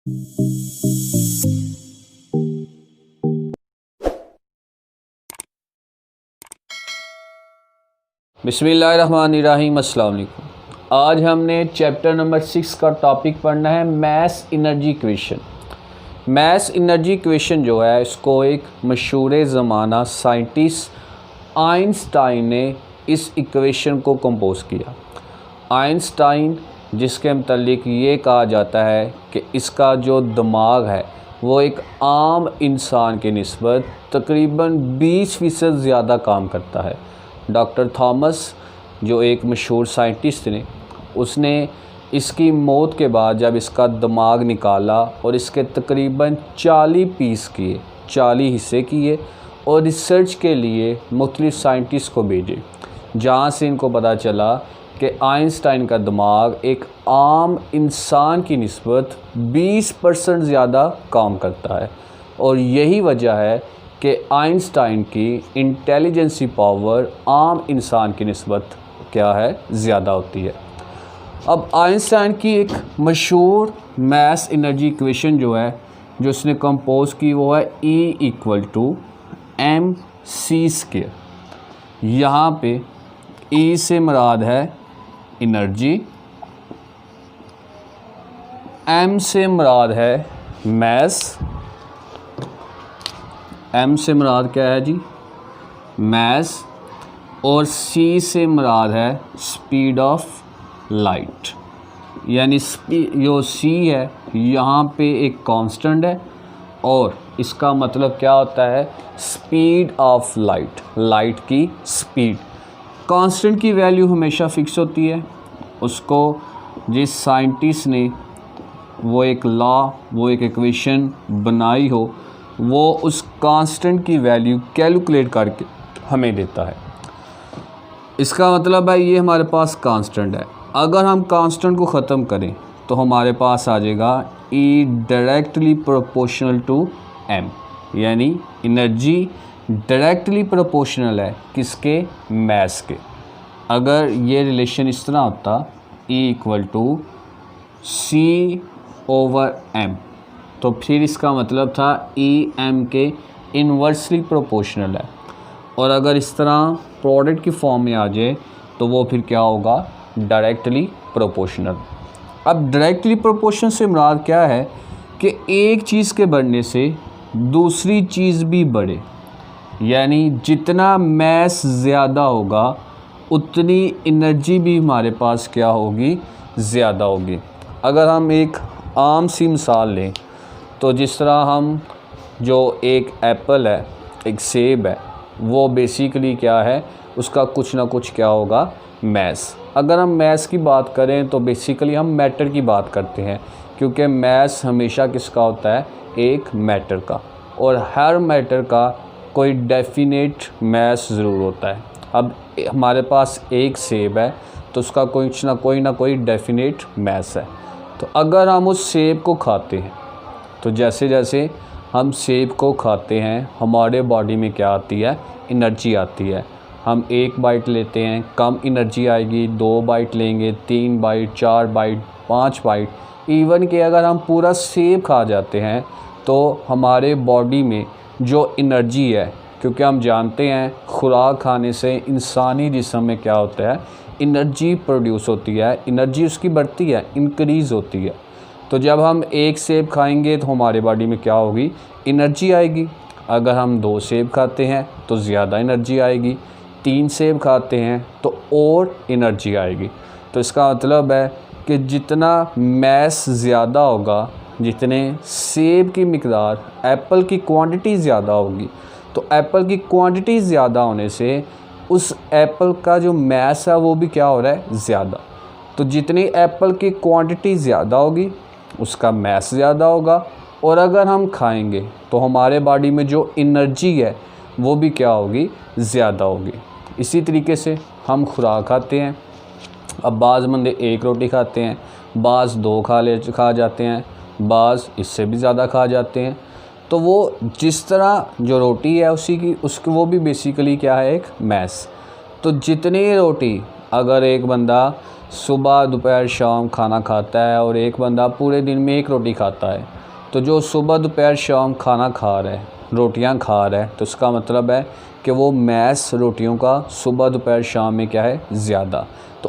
बिस्मिल्लाहिर्रहमानिर्रहीम। अस्सलाम वालेकुम। आज हमने चैप्टर नंबर 6 का टॉपिक पढ़ना है mass energy equation. Mass energy equation जो है इसको एक मशहूर ज़माना साइंटिस्ट आइंस्टाइन ने इस इक्वेशन को कंपोज किया। आइंस्टाइन जिसके मतलब ये कहा जाता है कि इसका जो दिमाग है वो एक आम इंसान के निस्बत तकरीबन 20% ज़्यादा काम करता है। डॉक्टर थॉमस जो एक मशहूर साइंटिस्ट ने उसने इसकी मौत के बाद जब इसका दिमाग निकाला और इसके तकरीबन 40 पीस किए, 40 हिस्से किए और रिसर्च के लिए मुख्तलिफ साइंटिस्ट को भेजे, जहाँ से इनको पता चला कि आइंस्टाइन का दिमाग एक आम इंसान की निस्बत 20% ज़्यादा काम करता है। और यही वजह है कि आइंस्टाइन की इंटेलिजेंसी पावर आम इंसान की निस्बत क्या है, ज़्यादा होती है। अब आइंस्टाइन की एक मशहूर मैस एनर्जी इक्वेशन जो है जो उसने कंपोज की वो है E = mc²। यहाँ पे E से मुराद है एनर्जी, M से मुराद है मैस, M से मुराद क्या है जी, मैस, और C से मुराद है स्पीड ऑफ लाइट। यानी जो C है यहाँ पे एक कांस्टेंट है और इसका मतलब क्या होता है, स्पीड ऑफ लाइट, लाइट की स्पीड। कांस्टेंट की वैल्यू हमेशा फ़िक्स होती है। उसको जिस साइंटिस्ट ने वो एक इक्वेशन बनाई हो वो उस कांस्टेंट की वैल्यू कैलकुलेट करके हमें देता है। इसका मतलब है ये हमारे पास कांस्टेंट है। अगर हम कांस्टेंट को ख़त्म करें तो हमारे पास आ जाएगा E directly proportional to M, यानी एनर्जी डायरेक्टली प्रोपोर्शनल है किसके, मैस के। अगर ये रिलेशन इस तरह होता E = C/M, तो फिर इसका मतलब था E M के इन्वर्सली प्रोपोर्शनल है। और अगर इस तरह प्रोडक्ट की फॉर्म में आ जाए तो वो फिर क्या होगा, डायरेक्टली प्रोपोर्शनल। अब डायरेक्टली प्रोपोर्शनल से मुराद क्या है कि एक चीज़ के बढ़ने से दूसरी चीज़ भी बढ़े, यानी जितना मैस ज़्यादा होगा उतनी एनर्जी भी हमारे पास क्या होगी, ज़्यादा होगी। अगर हम एक आम सी मिसाल लें तो जिस तरह हम जो एक एप्पल है, एक सेब है, वो बेसिकली क्या है, उसका कुछ ना कुछ क्या होगा, मैस। अगर हम मैस की बात करें तो बेसिकली हम मैटर की बात करते हैं, क्योंकि मैस हमेशा किसका होता है, एक मैटर का, और हर मैटर का कोई डेफिनेट मैस ज़रूर होता है। अब हमारे पास एक सेब है तो उसका कोई ना कोई डेफिनेट मैस है। तो अगर हम उस सेब को खाते हैं तो जैसे जैसे हम सेब को खाते हैं हमारे बॉडी में क्या आती है, एनर्जी आती है। हम 1 बाइट लेते हैं, कम एनर्जी आएगी, 2 बाइट लेंगे, 3 बाइट, 4 बाइट, 5 बाइट, इवन कि अगर हम पूरा सेब खा जाते हैं तो हमारे बॉडी में जो एनर्जी है, क्योंकि हम जानते हैं खुराक खाने से इंसानी जिस्म में क्या होता है, एनर्जी प्रोड्यूस होती है, एनर्जी उसकी बढ़ती है, इंक्रीज़ होती है। तो जब हम एक सेब खाएंगे तो हमारे बॉडी में क्या होगी, एनर्जी आएगी। अगर हम 2 सेब खाते हैं तो ज़्यादा एनर्जी आएगी, 3 सेब खाते हैं तो और एनर्जी आएगी। तो इसका मतलब है कि जितना मैस ज़्यादा होगा, जितने सेब की मिकदार, एप्पल की क्वांटिटी ज़्यादा होगी, तो एप्पल की क्वांटिटी ज़्यादा होने से उस एप्पल का जो मैस है वो भी क्या हो रहा है, ज़्यादा। तो जितनी एप्पल की क्वांटिटी ज़्यादा होगी उसका मैस ज़्यादा होगा, और अगर हम खाएंगे तो हमारे बॉडी में जो एनर्जी है वो भी क्या होगी, ज़्यादा होगी। इसी तरीके से हम खुराक खाते हैं। अब बाज़ बंदे 1 रोटी खाते हैं, बाज़ 2 खा जाते हैं, बाज़ इससे भी ज़्यादा खा जाते हैं। तो वो जिस तरह जो रोटी है उसकी वो भी बेसिकली क्या है, एक मैस। तो जितनी रोटी अगर एक बंदा सुबह दोपहर शाम खाना खाता है और एक बंदा पूरे दिन में 1 रोटी खाता है, तो जो सुबह दोपहर शाम खाना खा रहा है, रोटियां खा रहा है, तो इसका मतलब है कि वो मैस रोटियों का सुबह दोपहर शाम में क्या है, ज़्यादा। तो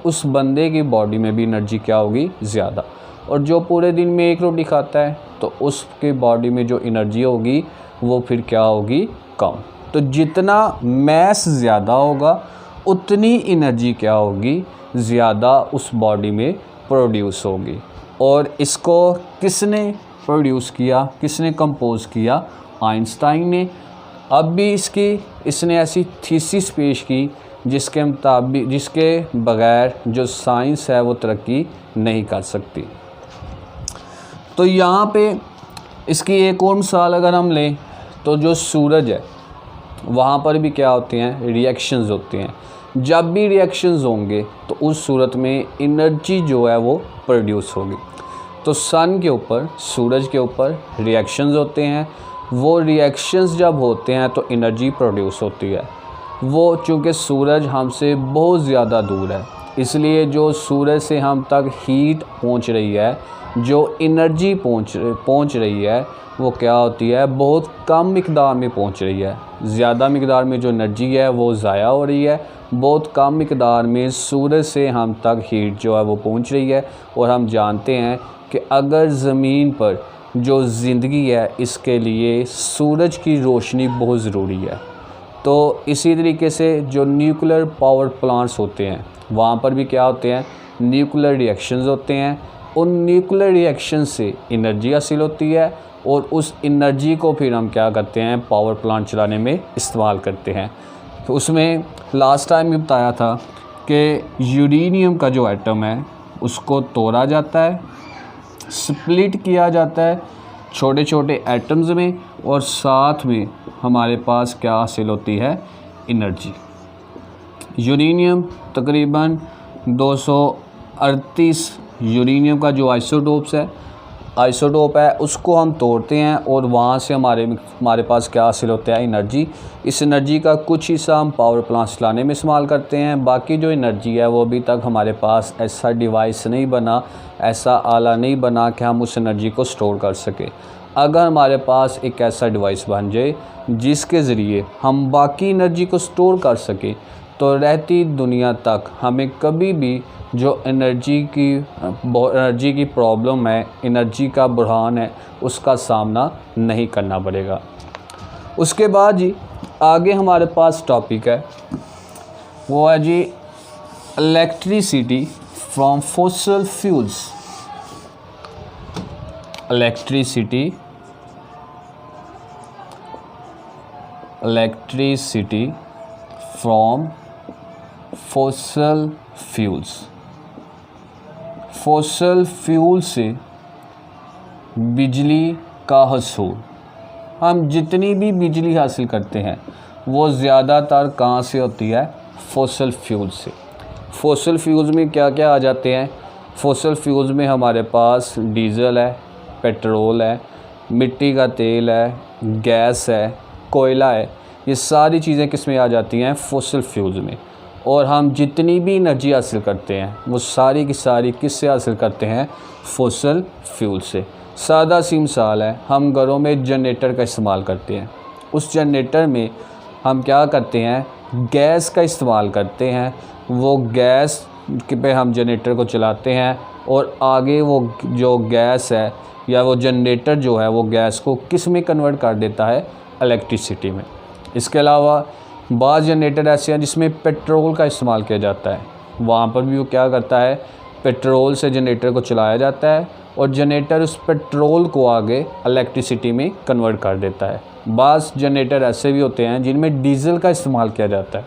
उस बंदे की बॉडी में भी एनर्जी क्या होगी, ज़्यादा। और जो पूरे दिन में 1 रोटी खाता है तो उसके बॉडी में जो एनर्जी होगी वो फिर क्या होगी, कम। तो जितना मैस ज़्यादा होगा उतनी एनर्जी क्या होगी, ज़्यादा उस बॉडी में प्रोड्यूस होगी। और इसको किसने प्रोड्यूस किया, किसने कंपोज किया, आइंस्टाइन ने। अब भी इसने ऐसी थीसिस पेश की जिसके बगैर जो साइंस है वो तरक्की नहीं कर सकती। तो यहाँ पे इसकी एक और मिसाल अगर हम लें तो जो सूरज है वहाँ पर भी क्या होते हैं, रिएक्शंस होते हैं। जब भी रिएक्शंस होंगे तो उस सूरत में एनर्जी जो है वो प्रोड्यूस होगी। तो सन के ऊपर, सूरज के ऊपर रिएक्शंस होते हैं। वो रिएक्शंस जब होते हैं तो एनर्जी प्रोड्यूस होती है। वो चूँकि सूरज हमसे बहुत ज़्यादा दूर है, इसलिए जो सूरज से हम तक हीट पहुंच रही है, जो एनर्जी पहुंच रही है, वो क्या होती है, बहुत कम मिक़दार में पहुंच रही है। ज़्यादा मिक़दार में जो एनर्जी है वो ज़ाया हो रही है, बहुत कम मिक़दार में सूरज से हम तक हीट जो है वो पहुंच रही है। और हम जानते हैं कि अगर ज़मीन पर जो ज़िंदगी है इसके लिए सूरज की रोशनी बहुत ज़रूरी है। तो इसी तरीके से जो न्यूक्लियर पावर प्लांट्स होते हैं वहाँ पर भी क्या होते हैं, न्यूक्लियर रिएक्शंस होते हैं। उन न्यूक्लियर रिएक्शन से एनर्जी हासिल होती है और उस एनर्जी को फिर हम क्या करते हैं, पावर प्लांट चलाने में इस्तेमाल करते हैं। तो उसमें लास्ट टाइम भी बताया था कि यूरेनियम का जो एटम है उसको तोड़ा जाता है, स्प्लिट किया जाता है छोटे छोटे एटम्स में, और साथ में हमारे पास क्या हासिल होती है, एनर्जी। यूरेनियम तकरीबन 238 यूरेनियम का जो आइसोटोप है उसको हम तोड़ते हैं और वहाँ से हमारे पास क्या हासिल होता है, एनर्जी। इस एनर्जी का कुछ हिस्सा हम पावर प्लांट चलाने में इस्तेमाल करते हैं। बाकी जो एनर्जी है वो अभी तक हमारे पास ऐसा डिवाइस नहीं बना, ऐसा आला नहीं बना कि हम उस एनर्जी को स्टोर कर सके। अगर हमारे पास एक ऐसा डिवाइस बन जाए जिसके ज़रिए हम बाकी एनर्जी को स्टोर कर सकें तो रहती दुनिया तक हमें कभी भी जो एनर्जी की प्रॉब्लम है, एनर्जी का बुरहान है, उसका सामना नहीं करना पड़ेगा। उसके बाद जी आगे हमारे पास टॉपिक है, वो है जी electricity from fossil fuels. Electricity from fossil fuels. Fossil fuel से बिजली का हसूल, हम जितनी भी बिजली हासिल करते हैं वो ज़्यादातर कहाँ से होती है, फॉसिल फ्यूल से। फॉसिल फ्यूल्स में क्या क्या आ जाते हैं, फॉसिल फ्यूल्स में हमारे पास डीज़ल है, पेट्रोल है, मिट्टी का तेल है, गैस है, कोयला है। ये सारी चीज़ें किस में आ जाती हैं, फॉसिल फ्यूल्स में। और हम जितनी भी एनर्जी हासिल करते हैं वो सारी की सारी किससे हासिल करते हैं, फॉसिल फ्यूल से। सादा सी मिसाल है, हम घरों में जनरेटर का इस्तेमाल करते हैं। उस जनरेटर में हम क्या करते हैं, गैस का इस्तेमाल करते हैं। वो गैस पे हम जनरेटर को चलाते हैं और आगे वो जो गैस है या वो जनरेटर जो है वो गैस को किस में कन्वर्ट कर देता है, इलेक्ट्रिसिटी में। इसके अलावा बाज़ जनरेटर ऐसे हैं जिसमें पेट्रोल का इस्तेमाल किया जाता है, वहाँ पर भी वो क्या करता है, पेट्रोल से जनरेटर को चलाया जाता है और जनरेटर उस पेट्रोल को आगे इलेक्ट्रिसिटी में कन्वर्ट कर देता है। बाज़ जनरेटर ऐसे भी होते हैं जिनमें डीज़ल का इस्तेमाल किया जाता है।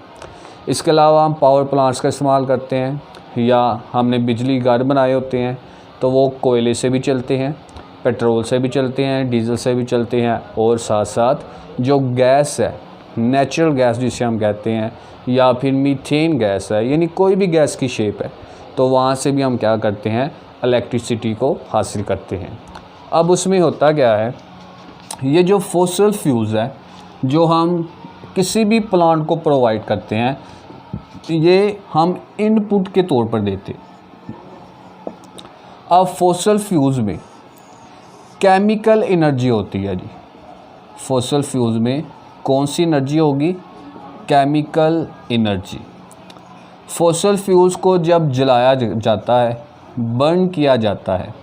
इसके अलावा हम पावर प्लांट्स का इस्तेमाल करते हैं, या हमने बिजली घर बनाए होते हैं तो वो कोयले से भी चलते हैं, पेट्रोल से भी चलते हैं, डीज़ल से भी चलते हैं। और साथ साथ जो गैस है, नेचुरल गैस जिसे हम कहते हैं, या फिर मीथेन गैस है, यानी कोई भी गैस की शेप है, तो वहाँ से भी हम क्या करते हैं, इलेक्ट्रिसिटी को हासिल करते हैं। अब उसमें होता क्या है, ये जो फॉसिल फ्यूल्स है जो हम किसी भी प्लांट को प्रोवाइड करते हैं, ये हम इनपुट के तौर पर देते। अब फॉसल फ्यूल्स में केमिकल एनर्जी होती है जी। फॉसल फ्यूल्स में कौन सी एनर्जी होगी? Chemical energy. फॉसल फ्यूल्स को जब जलाया जाता है, बर्न किया जाता है,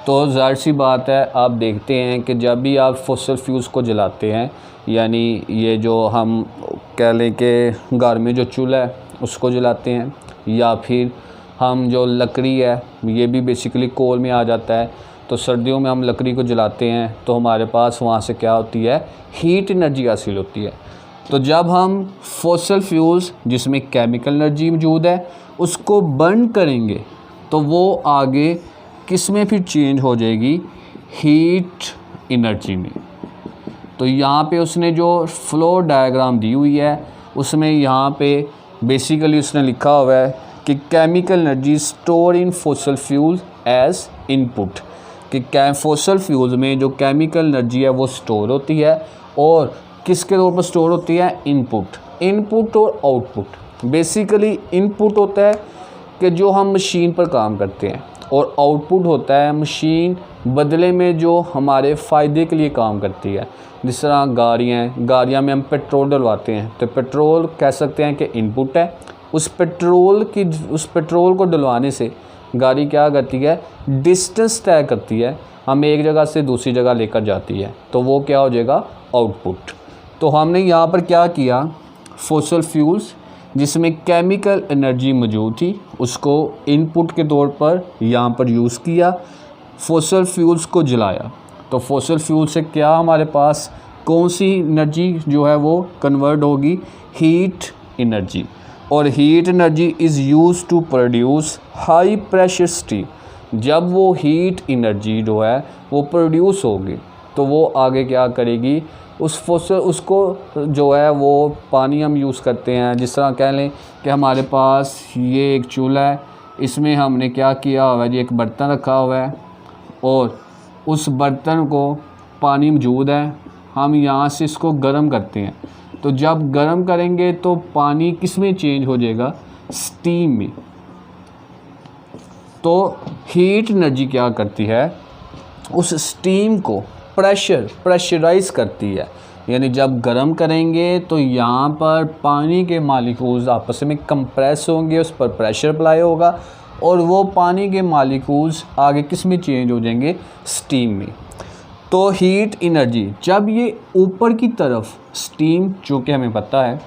तो ज़ाहिर सी बात है आप देखते हैं कि जब भी आप फॉसल फ्यूल्स को जलाते हैं, यानी ये जो हम कह लें कि घर में जो चूल्हा है उसको जलाते हैं, या फिर हम जो लकड़ी है ये भी बेसिकली कोल में आ जाता है, तो सर्दियों में हम लकड़ी को जलाते हैं तो हमारे पास वहाँ से क्या होती है? हीट एनर्जी हासिल होती है। तो जब हम फॉसल फ्यूल्स जिसमें केमिकल एनर्जी मौजूद है उसको बर्न करेंगे तो वो आगे किस में फिर चेंज हो जाएगी? हीट एनर्जी में। तो यहाँ पे उसने जो फ्लो डायग्राम दी हुई है उसमें यहाँ पे बेसिकली उसने लिखा हुआ है कि chemical energy store in fossil fuel as input, कि फॉसल फ्यूल्स में जो केमिकल एनर्जी है वो स्टोर होती है और किसके तौर पर स्टोर होती है? इनपुट और आउटपुट। बेसिकली इनपुट होता है कि जो हम मशीन पर काम करते हैं, और आउटपुट होता है मशीन बदले में जो हमारे फ़ायदे के लिए काम करती है। जिस तरह गाड़ियाँ में हम पेट्रोल डलवाते हैं, तो पेट्रोल कह सकते हैं कि इनपुट है। उस पेट्रोल को डलवाने से गाड़ी क्या करती है? डिस्टेंस तय करती है, हमें एक जगह से दूसरी जगह लेकर जाती है, तो वो क्या हो जाएगा? आउटपुट। तो हमने यहाँ पर क्या किया? फॉसल फ्यूल्स जिसमें केमिकल एनर्जी मौजूद थी उसको इनपुट के तौर पर यहाँ पर यूज़ किया, फॉसल फ्यूल्स को जलाया। तो फॉसल फ्यूल से क्या हमारे पास कौन सी एनर्जी जो है वो कन्वर्ट होगी? Heat energy. और heat energy is use to produce high pressure steam. जब वो हीट एनर्जी जो है वो प्रोड्यूस होगी तो वो आगे क्या करेगी? उसको जो है वो पानी हम यूज़ करते हैं। जिस तरह कह लें कि हमारे पास ये एक चूल्हा है, इसमें हमने क्या किया हुआ है जी? एक बर्तन रखा हुआ है और उस बर्तन को पानी मौजूद है, हम यहाँ से इसको गर्म करते हैं। तो जब गर्म करेंगे तो पानी किस में चेंज हो जाएगा? स्टीम में। तो हीट एनर्जी क्या करती है? उस स्टीम को प्रेशराइज करती है, यानी जब गर्म करेंगे तो यहाँ पर पानी के मॉलिक्यूल्स आपस में कंप्रेस होंगे, उस पर प्रेशर अप्लाई होगा और वो पानी के मॉलिक्यूल्स आगे किस में चेंज हो जाएंगे? स्टीम में। तो हीट एनर्जी जब ये ऊपर की तरफ स्टीम, चूँकि हमें पता है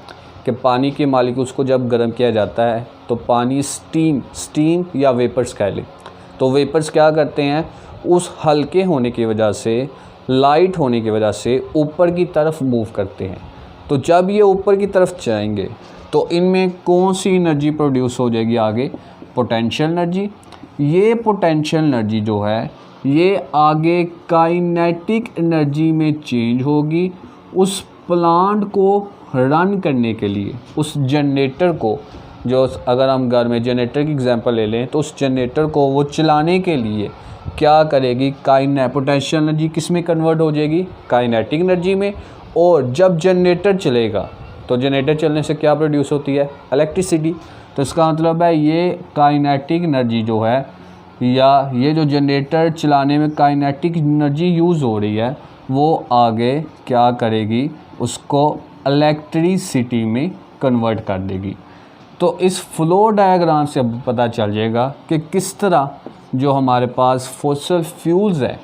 कि पानी के मॉलिक्यूल्स को जब गर्म किया जाता है तो पानी स्टीम या वेपर्स कह लें, तो वेपर्स क्या करते हैं? उस हल्के होने की वजह से, लाइट होने की वजह से ऊपर की तरफ मूव करते हैं। तो जब ये ऊपर की तरफ जाएंगे तो इनमें कौन सी एनर्जी प्रोड्यूस हो जाएगी आगे? Potential energy. ये पोटेंशियल एनर्जी जो है ये आगे काइनेटिक एनर्जी में चेंज होगी। उस प्लांट को रन करने के लिए, उस जनरेटर को, जो अगर हम घर में जनरेटर की एग्जांपल ले लें तो उस जनरेटर को वो चलाने के लिए क्या करेगी? पोटेंशियल एनर्जी किस में कन्वर्ट हो जाएगी? काइनेटिक एनर्जी में। और जब जनरेटर चलेगा तो जनरेटर चलने से क्या प्रोड्यूस होती है? इलेक्ट्रिसिटी। तो इसका मतलब है ये काइनेटिक एनर्जी जो है, या ये जो जनरेटर चलाने में काइनेटिक एनर्जी यूज़ हो रही है, वो आगे क्या करेगी? उसको इलेक्ट्रिसिटी में कन्वर्ट कर देगी। तो इस फ्लो डायग्राम से अब पता चल जाएगा कि किस तरह जो हमारे पास फॉसल फ्यूल्स है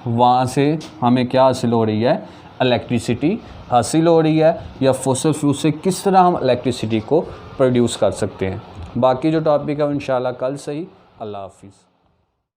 वहाँ से हमें क्या हासिल हो रही है? इलेक्ट्रिसिटी हासिल हो रही है, या फॉसल फ्यूल से किस तरह हम इलेक्ट्रिसिटी को प्रोड्यूस कर सकते हैं। बाकी जो टॉपिक है इंशाल्लाह कल सही। अल्लाह हाफिज़।